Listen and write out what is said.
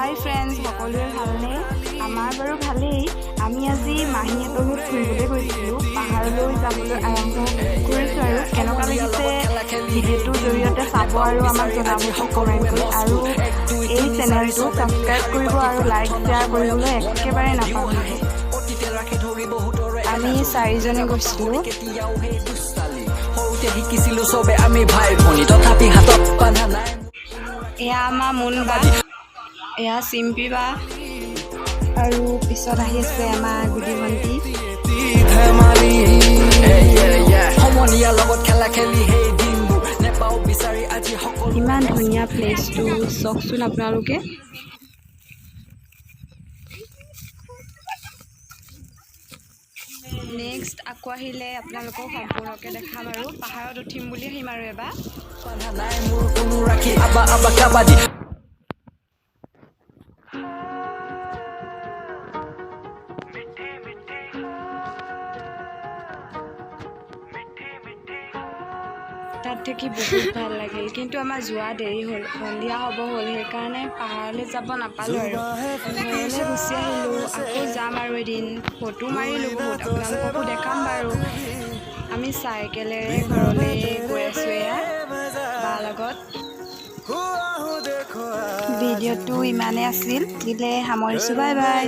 হাই friends, সকলোৰে ভালনে? আমাৰ বাৰু ভালেই। আমি আজি মাহীহঁতৰ ঘৰত ফুৰিবলৈ গৈছিলোঁ। পাহাৰলৈ যাবলৈ আৰম্ভ কৰিছোঁ আৰু কেনেকুৱা লাগিছে ভিডিঅ'টোৰ জৰিয়তে চাব আৰু আমাক জনাবচোন কমেণ্ট কৰি। আৰু এই চেনেলটো ছাবস্ক্ৰাইব কৰিব আৰু লাইক শ্বেয়াৰ কৰিবলৈ একেবাৰে নাপাহৰিব। আমি 4জনে গৈছিলোঁ। শিকিছিলো চবে আমি ভাই ভনী তথাপি হাতত বান্ধা নাই। এয়া আমাৰ মুনবা, এয়া চিম্পী বা, আৰু পিছত আহি আছে আমাৰ গুটি ভণ্টি। সমনীয়াৰ লগত খেলা খেলি সেই দিনবোৰ নেপাও বিচাৰি আজি সকলো। ইমান ধুনীয়া প্লেচটো চাওকচোন আপোনালোকে। নেক্সট আকৌ আহিলে আপোনালোকক সম্পূৰ্ণকৈ দেখাম আৰু পাহাৰত উঠিম বুলি আহিম আৰু এবাৰ। নাই মোৰ কোনো ৰাখি আবা আবা কাবাডী। তাত থাকি বহুত ভাল লাগিল, কিন্তু আমাৰ যোৱা দেৰি হ'ল, সন্ধিয়া হ'ব হ'ল, সেইকাৰণে পাহাৰলৈ যাব নাপালোঁ আৰু ঘৰলৈ গুচি আহিলোঁ। আকৌ যাম আৰু এদিন, ফটো মাৰিলোঁ বহুত, আপোনালোককো দেখাম বাৰু। আমি চাইকেলেৰে ঘৰলৈ গৈ আছোঁ এয়া বাৰ লগত। ভিডিঅ'টো ইমানেই আছিল, দিলে সামৰিছোঁ, বাই বাই।